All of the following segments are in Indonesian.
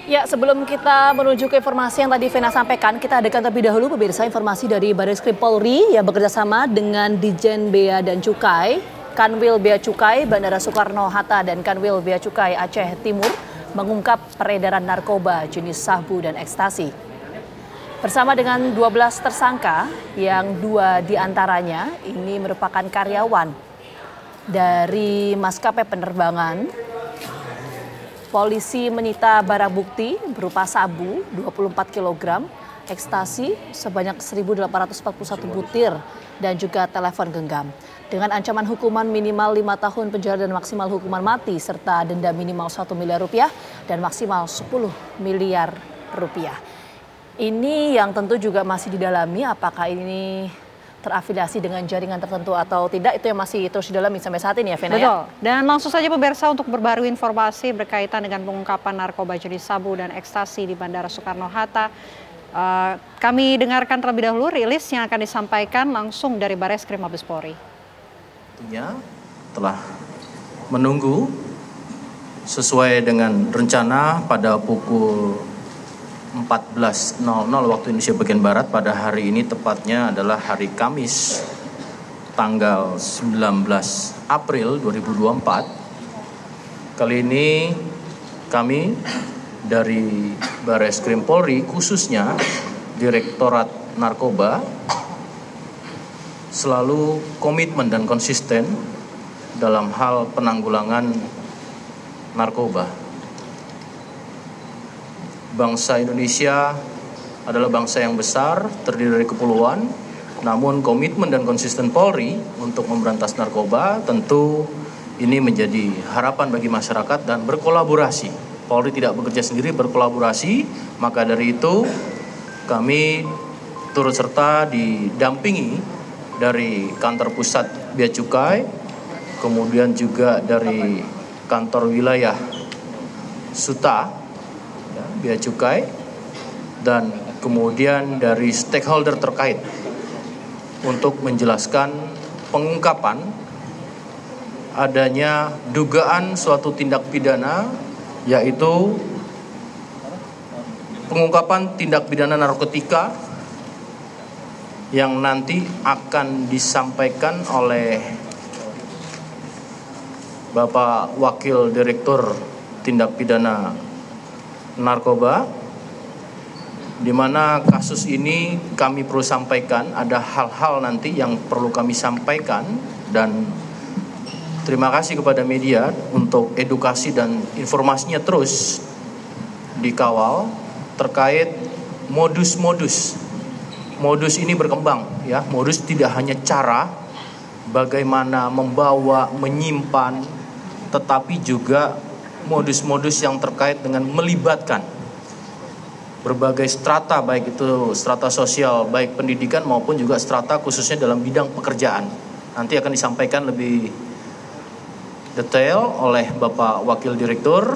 Ya, sebelum kita menuju ke informasi yang tadi Vena sampaikan, kita hadirkan terlebih dahulu pemirsa informasi dari Barreskrim Polri yang bekerjasama dengan Dijen Bea dan Cukai, Kanwil Bea Cukai Bandara Soekarno-Hatta dan Kanwil Bea Cukai Aceh Timur mengungkap peredaran narkoba jenis sabu dan ekstasi. Bersama dengan 12 tersangka yang 2 diantaranya ini merupakan karyawan dari maskapai penerbangan. Polisi menyita barang bukti berupa sabu 24 kg, ekstasi sebanyak 1.841 butir, dan juga telepon genggam. Dengan ancaman hukuman minimal 5 tahun penjara dan maksimal hukuman mati, serta denda minimal 1 miliar rupiah dan maksimal 10 miliar rupiah. Ini yang tentu juga masih didalami apakah ini terafiliasi dengan jaringan tertentu atau tidak, itu yang masih terus didalami sampai saat ini ya Vena. Betul. Dan langsung saja pemirsa untuk berbaru informasi berkaitan dengan pengungkapan narkoba jenis sabu dan ekstasi di Bandara Soekarno-Hatta. Kami dengarkan terlebih dahulu rilis yang akan disampaikan langsung dari Barreskrim Mabes Polri. Tentunya telah menunggu sesuai dengan rencana pada pukul 14.00 waktu Indonesia bagian Barat pada hari ini, tepatnya adalah hari Kamis tanggal 19 April 2024. Kali ini kami dari Barreskrim Polri, khususnya Direktorat Narkoba, selalu komitmen dan konsisten dalam hal penanggulangan narkoba. Bangsa Indonesia adalah bangsa yang besar, terdiri dari kepulauan, namun komitmen dan konsisten Polri untuk memberantas narkoba tentu ini menjadi harapan bagi masyarakat dan berkolaborasi. Polri tidak bekerja sendiri, berkolaborasi, maka dari itu kami turut serta didampingi dari kantor pusat Bea Cukai, kemudian juga dari kantor wilayah Suta, Bea Cukai, dan kemudian dari stakeholder terkait untuk menjelaskan pengungkapan adanya dugaan suatu tindak pidana, yaitu pengungkapan tindak pidana narkotika yang nanti akan disampaikan oleh Bapak Wakil Direktur Tindak Pidana Narkoba, di mana kasus ini kami perlu sampaikan, ada hal-hal nanti yang perlu kami sampaikan, dan terima kasih kepada media untuk edukasi dan informasinya terus dikawal terkait modus-modus. Modus ini berkembang ya, modus tidak hanya cara bagaimana membawa, menyimpan, tetapi juga modus-modus yang terkait dengan melibatkan berbagai strata, baik itu strata sosial, baik pendidikan maupun juga strata khususnya dalam bidang pekerjaan. Nanti akan disampaikan lebih detail oleh Bapak Wakil Direktur.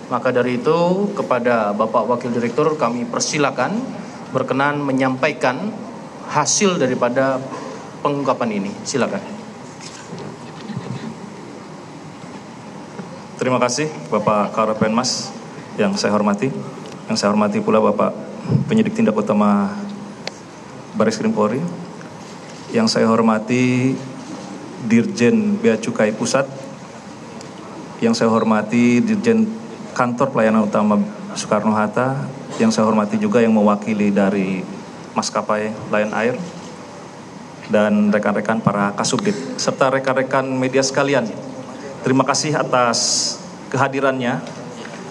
Maka dari itu kepada Bapak Wakil Direktur kami persilakan berkenan menyampaikan hasil daripada pengungkapan ini. Silakan. Terima kasih Bapak Karopenmas yang saya hormati. Yang saya hormati pula Bapak Penyidik Tindak Utama Barreskrim Polri. Yang saya hormati Dirjen Bea Cukai Pusat. Yang saya hormati Dirjen Kantor Pelayanan Utama Soekarno-Hatta. Yang saya hormati juga yang mewakili dari maskapai Lion Air. Dan rekan-rekan para Kasubdit serta rekan-rekan media sekalian. Terima kasih atas kehadirannya.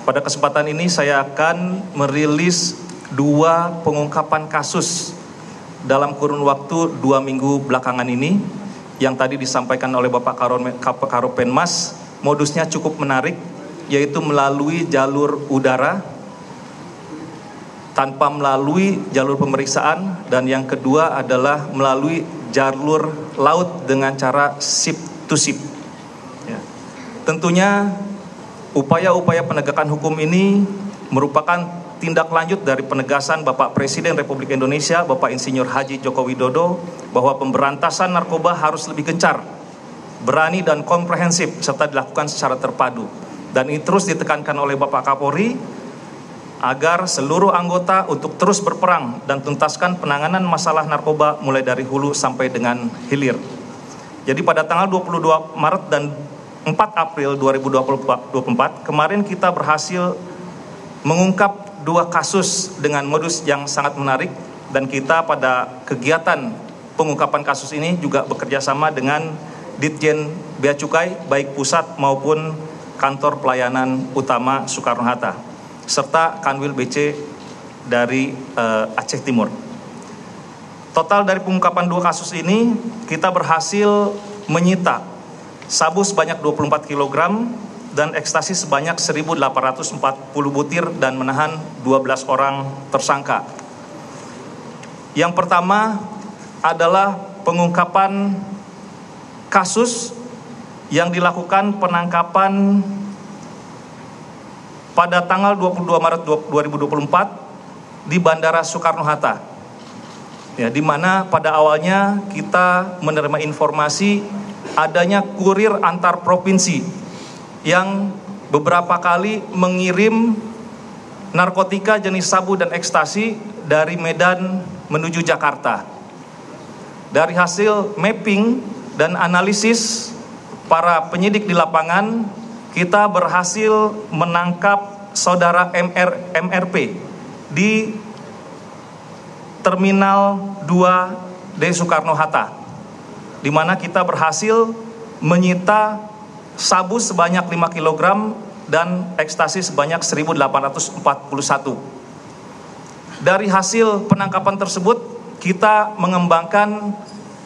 Pada kesempatan ini saya akan merilis 2 pengungkapan kasus dalam kurun waktu 2 minggu belakangan ini. Yang tadi disampaikan oleh Bapak Karopenmas, modusnya cukup menarik, yaitu melalui jalur udara tanpa melalui jalur pemeriksaan, dan yang kedua adalah melalui jalur laut dengan cara ship to ship. Tentunya upaya-upaya penegakan hukum ini merupakan tindak lanjut dari penegasan Bapak Presiden Republik Indonesia, Bapak Insinyur Haji Joko Widodo, bahwa pemberantasan narkoba harus lebih gencar, berani dan komprehensif, serta dilakukan secara terpadu. Dan ini terus ditekankan oleh Bapak Kapolri agar seluruh anggota untuk terus berperang dan tuntaskan penanganan masalah narkoba mulai dari hulu sampai dengan hilir. Jadi pada tanggal 22 Maret dan 4 April 2024 kemarin kita berhasil mengungkap 2 kasus dengan modus yang sangat menarik, dan kita pada kegiatan pengungkapan kasus ini juga bekerja sama dengan Ditjen Bea Cukai baik pusat maupun kantor pelayanan utama Soekarno-Hatta serta Kanwil BC dari Aceh Timur. Total dari pengungkapan 2 kasus ini kita berhasil menyita sabu sebanyak 24 kg dan ekstasi sebanyak 1.840 butir dan menahan 12 orang tersangka. Yang pertama adalah pengungkapan kasus yang dilakukan penangkapan pada tanggal 22 Maret 2024 di Bandara Soekarno-Hatta. Ya, di mana pada awalnya kita menerima informasi adanya kurir antar provinsi yang beberapa kali mengirim narkotika jenis sabu dan ekstasi dari Medan menuju Jakarta. Dari hasil mapping dan analisis para penyidik di lapangan, kita berhasil menangkap saudara MRP di Terminal 2 D Soekarno-Hatta, di mana kita berhasil menyita sabu sebanyak 5 kg dan ekstasi sebanyak 1.841. Dari hasil penangkapan tersebut, kita mengembangkan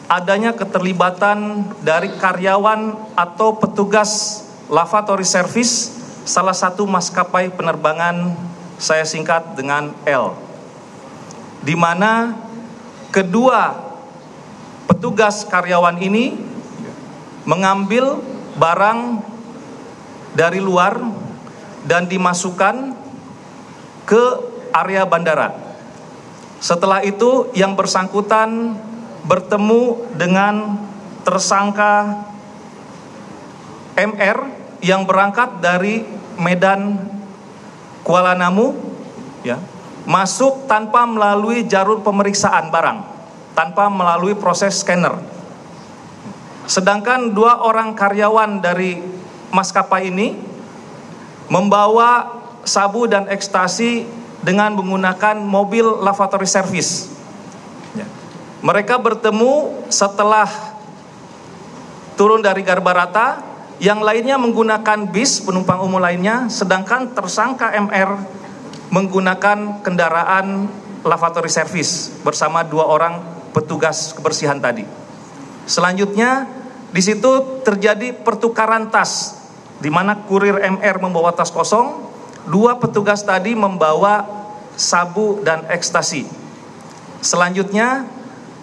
adanya keterlibatan dari karyawan atau petugas lavatory service salah satu maskapai penerbangan, saya singkat dengan L, di mana kedua petugas karyawan ini mengambil barang dari luar dan dimasukkan ke area bandara. Setelah itu yang bersangkutan bertemu dengan tersangka MR yang berangkat dari Medan Kuala Namu, ya, masuk tanpa melalui jalur pemeriksaan barang, tanpa melalui proses scanner. Sedangkan 2 orang karyawan dari maskapai ini membawa sabu dan ekstasi dengan menggunakan mobil lavatory service. Ya. Mereka bertemu setelah turun dari Garbarata. Yang lainnya menggunakan bis penumpang umum lainnya, sedangkan tersangka MR menggunakan kendaraan lavatory service bersama 2 orang petugas kebersihan tadi. Selanjutnya di situ terjadi pertukaran tas, di mana kurir MR membawa tas kosong, 2 petugas tadi membawa sabu dan ekstasi. Selanjutnya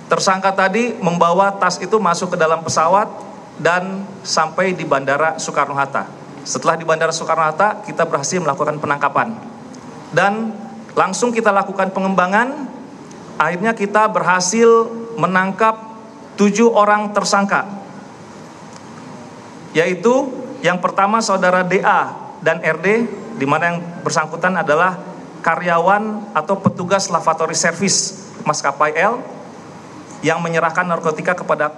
tersangka tadi membawa tas itu masuk ke dalam pesawat dan sampai di Bandara Soekarno-Hatta. Setelah di Bandara Soekarno-Hatta, kita berhasil melakukan penangkapan dan langsung kita lakukan pengembangan. Akhirnya kita berhasil menangkap 7 orang tersangka, yaitu yang pertama saudara DA dan RD, di mana yang bersangkutan adalah karyawan atau petugas lavatory service maskapai L yang menyerahkan narkotika kepada